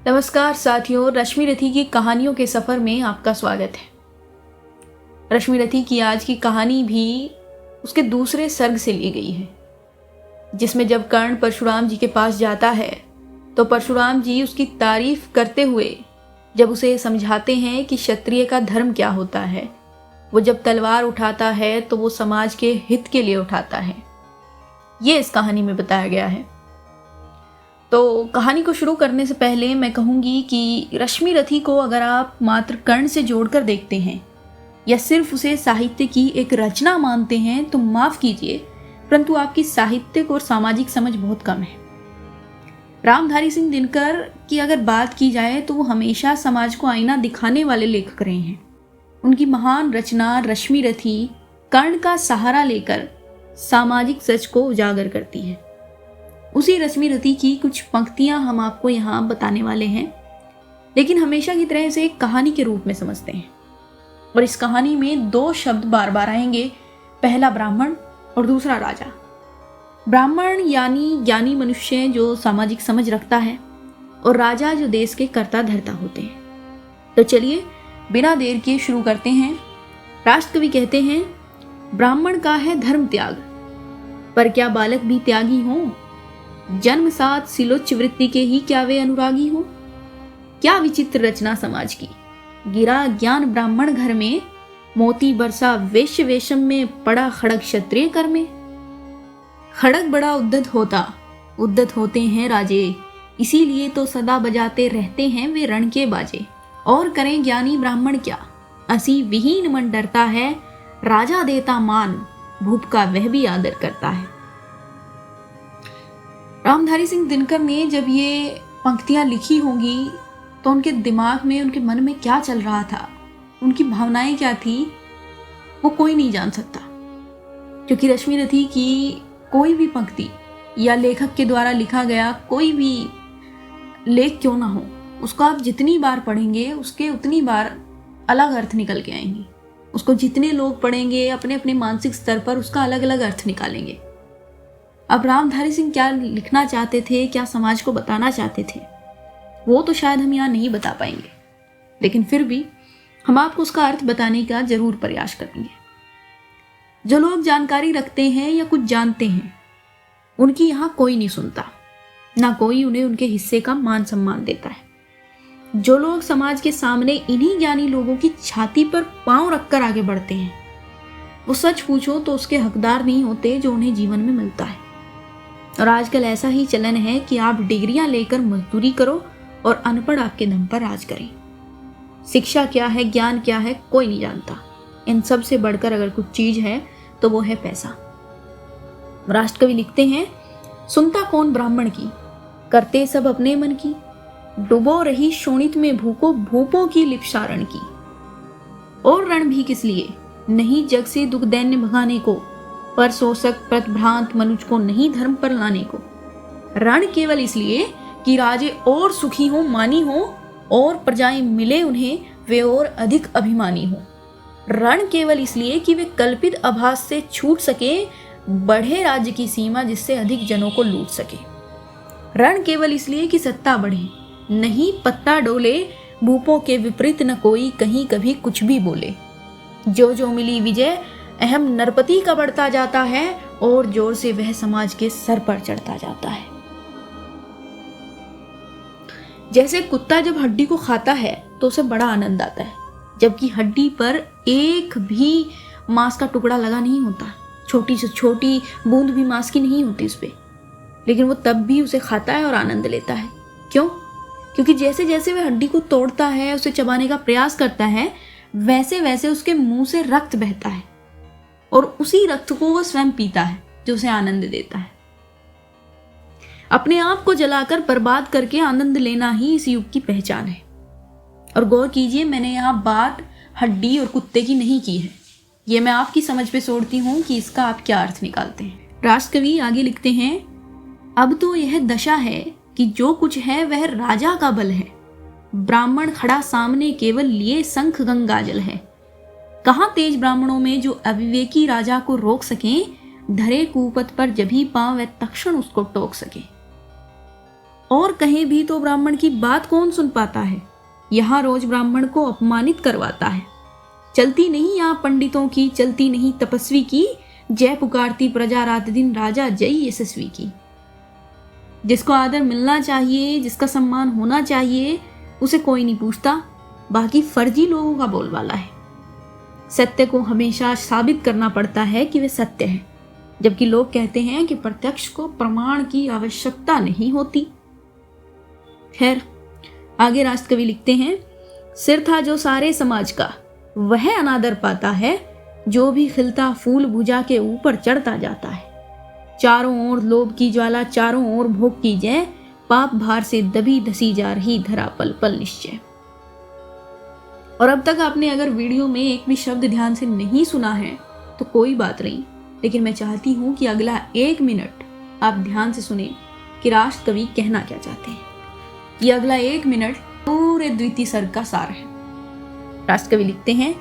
नमस्कार साथियों, रश्मि रथी की कहानियों के सफ़र में आपका स्वागत है। रश्मि रथी की आज की कहानी भी उसके दूसरे सर्ग से ली गई है, जिसमें जब कर्ण परशुराम जी के पास जाता है तो परशुराम जी उसकी तारीफ करते हुए जब उसे समझाते हैं कि क्षत्रिय का धर्म क्या होता है, वो जब तलवार उठाता है तो वो समाज के हित के लिए उठाता है। ये इस कहानी में बताया गया है। तो कहानी को शुरू करने से पहले मैं कहूँगी कि रश्मि रथी को अगर आप मात्र कर्ण से जोड़कर देखते हैं या सिर्फ उसे साहित्य की एक रचना मानते हैं तो माफ़ कीजिए, परंतु आपकी साहित्यिक और सामाजिक समझ बहुत कम है। रामधारी सिंह दिनकर की अगर बात की जाए तो वो हमेशा समाज को आईना दिखाने वाले लेखक रहे हैं। उनकी महान रचना रश्मि रथी कर्ण का सहारा लेकर सामाजिक सच को उजागर करती है। उसी रश्मि रथी की कुछ पंक्तियां हम आपको यहाँ बताने वाले हैं, लेकिन हमेशा की तरह इसे एक कहानी के रूप में समझते हैं। और इस कहानी में दो शब्द बार बार आएंगे, पहला ब्राह्मण और दूसरा राजा। ब्राह्मण यानी ज्ञानी मनुष्य जो सामाजिक समझ रखता है, और राजा जो देश के कर्ता धर्ता होते हैं। तो चलिए बिना देर किए शुरू करते हैं। राष्ट्रकवि कहते हैं, ब्राह्मण का है धर्म त्याग, पर क्या बालक भी त्यागी हों? जन्म साथ सिलोच्च वृत्ति के ही क्या वे अनुरागी हो? क्या विचित्र रचना समाज की, गिरा ज्ञान ब्राह्मण घर में, मोती बरसा वेश्य वेशम में, पड़ा खड़ग क्षत्रिय कर में। खड़ग बड़ा उद्दत होते हैं राजे, इसीलिए तो सदा बजाते रहते हैं वे रण के बाजे। और करें ज्ञानी ब्राह्मण क्या, असी विहीन मन डरता है, राजा देता मान, भूप का वह भी आदर करता है। रामधारी सिंह दिनकर ने जब ये पंक्तियां लिखी होंगी तो उनके दिमाग में, उनके मन में क्या चल रहा था, उनकी भावनाएं क्या थी, वो कोई नहीं जान सकता। क्योंकि रश्मि रथी की कोई भी पंक्ति या लेखक के द्वारा लिखा गया कोई भी लेख क्यों ना हो, उसको आप जितनी बार पढ़ेंगे उसके उतनी बार अलग अर्थ निकल के आएंगे। उसको जितने लोग पढ़ेंगे अपने अपने मानसिक स्तर पर उसका अलग अलग अर्थ निकालेंगे। अब रामधारी सिंह क्या लिखना चाहते थे, क्या समाज को बताना चाहते थे, वो तो शायद हम यहाँ नहीं बता पाएंगे, लेकिन फिर भी हम आपको उसका अर्थ बताने का जरूर प्रयास करेंगे। जो लोग जानकारी रखते हैं या कुछ जानते हैं, उनकी यहाँ कोई नहीं सुनता, ना कोई उन्हें उनके हिस्से का मान सम्मान देता है। जो लोग समाज के सामने इन्हीं ज्ञानी लोगों की छाती पर पांव रखकर आगे बढ़ते हैं, वो सच पूछो तो उसके हकदार नहीं होते जो उन्हें जीवन में मिलता है। और आजकल ऐसा ही चलन है कि आप डिग्रियां लेकर मजदूरी करो और अनपढ़ आपके दम पर राज करें। शिक्षा क्या है, ज्ञान क्या है, कोई नहीं जानता। इन सब से बढ़कर अगर कुछ चीज है तो वो है पैसा। राष्ट्रकवि लिखते हैं, सुनता कौन ब्राह्मण की, करते सब अपने मन की, डुबो रही शोणित में भूपों की लिप्सारण की। और रण भी किस लिए, नहीं जग से दुख दैन्य भगाने को, पर शोषक प्रतिभ्रांत मनुष्य को नहीं धर्म पर लाने को। रण केवल इसलिए कि राजे और सुखी हो, मानी हो, और प्रजाएं मिले उन्हें वे और अधिक अभिमानी हो। रण केवल इसलिए कि वे कल्पित आभास से छूट सके, बढ़े राज्य की सीमा जिससे अधिक जनों को लूट सके। रण केवल इसलिए कि सत्ता बढ़े, नहीं पत्ता डोले, भूपों के विपरीत न कोई कहीं कभी कुछ भी बोले। जो जो मिली विजय अहम नरपति का बढ़ता जाता है, और जोर से वह समाज के सर पर चढ़ता जाता है। जैसे कुत्ता जब हड्डी को खाता है तो उसे बड़ा आनंद आता है, जबकि हड्डी पर एक भी मांस का टुकड़ा लगा नहीं होता, छोटी से छोटी बूंद भी मांस की नहीं होती उस पे, लेकिन वो तब भी उसे खाता है और आनंद लेता है। क्यों? क्योंकि जैसे जैसे वह हड्डी को तोड़ता है, उसे चबाने का प्रयास करता है, वैसे वैसे उसके मुंह से रक्त बहता है, और उसी रक्त को वो स्वयं पीता है जो उसे आनंद देता है। अपने आप को जलाकर बर्बाद करके आनंद लेना ही इस युग की पहचान है। और गौर कीजिए, मैंने यहाँ बात हड्डी और कुत्ते की नहीं की है, ये मैं आपकी समझ पे छोड़ती हूँ कि इसका आप क्या अर्थ निकालते हैं। राष्ट्रकवि आगे लिखते हैं, अब तो यह दशा है कि जो कुछ है वह राजा का बल है, ब्राह्मण खड़ा सामने केवल लिए शंख गंगाजल है। कहाँ तेज ब्राह्मणों में जो अविवेकी राजा को रोक सकें, धरे कुपथ पर जभी पांव वह तक्षण उसको टोक सके। और कहीं भी तो ब्राह्मण की बात कौन सुन पाता है। यहाँ रोज ब्राह्मण को अपमानित करवाता है। चलती नहीं यहाँ पंडितों की, चलती नहीं तपस्वी की, जय पुकारती प्रजा रात दिन राजा जय यशस्वी की। जिसको आदर मिलना चाहिए, जिसका सम्मान होना चाहिए, उसे कोई नहीं पूछता, बाकी फर्जी लोगों का बोलबाला है। सत्य को हमेशा साबित करना पड़ता है कि वे सत्य है, जबकि लोग कहते हैं कि प्रत्यक्ष को प्रमाण की आवश्यकता नहीं होती। खैर, आगे राष्ट्र कवि लिखते हैं, सिर था जो सारे समाज का, वह अनादर पाता है, जो भी खिलता फूल भुजा के ऊपर चढ़ता जाता है। चारों ओर लोभ की ज्वाला, चारों ओर भोग की जय, पाप भार से दबी धसी जा रही धरा पल पल निश्चय। और अब तक आपने अगर वीडियो में एक भी शब्द ध्यान से नहीं सुना है तो कोई बात नहीं, लेकिन मैं चाहती हूं कि अगला 1 मिनट आप ध्यान से सुने कि राष्ट्र कवि कहना क्या चाहते हैं। ये अगला 1 मिनट पूरे द्वितीय सर्ग का सार है। राष्ट्र कवि लिखते हैं,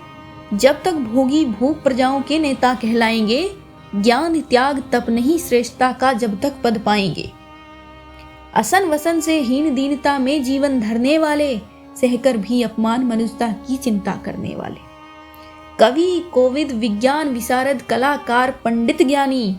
जब तक भोगी भूख प्रजाओं के नेता कहलाएंगे, ज्ञान त्याग तप नहीं श्रेष्ठता का जब तक पद पाएंगे। असन वसन से हीन दीनता में जीवन धरने वाले, सहकर भी अपमान मनुष्यता की चिंता करने वाले। कवि कोविद विज्ञान विशारद कलाकार पंडित ज्ञानी,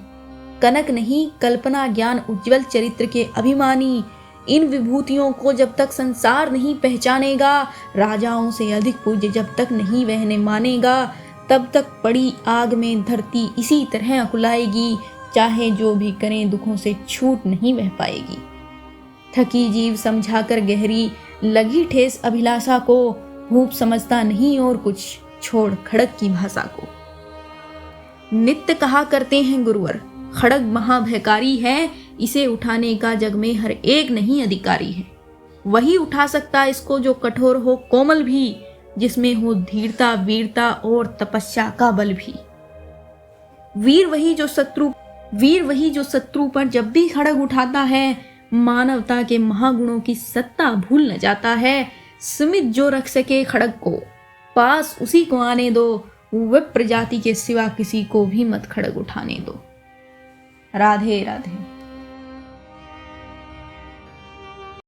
कनक नहीं कल्पना ज्ञान उज्जवल चरित्र के अभिमानी। इन विभूतियों को जब तक संसार नहीं पहचानेगा, राजाओं से अधिक पूज्य जब तक नहीं वह मानेगा, तब तक पड़ी आग में धरती इसी तरह अकुलाएगी, चाहे जो भी करें दुखों से छूट नहीं वह पाएगी। थकी जीव समझाकर गहरी लगी ठेस अभिलाषा को, भूप समझता नहीं और कुछ छोड़ खड़ग की भाषा को। नित्य कहा करते हैं गुरुवर, खड़ग महाभयकारी है, इसे उठाने का जग में हर एक नहीं अधिकारी है। वही उठा सकता इसको जो कठोर हो कोमल भी, जिसमें हो धीरता वीरता और तपस्या का बल भी। वीर वही जो शत्रु पर जब भी खड़ग उठाता है, मानवता के महागुणों की सत्ता भूल न जाता है। सुमित जो रख सके खड़ग को, पास उसी को आने दो, वह प्रजाति के सिवा किसी को भी मत खड़ग उठाने दो। राधे राधे।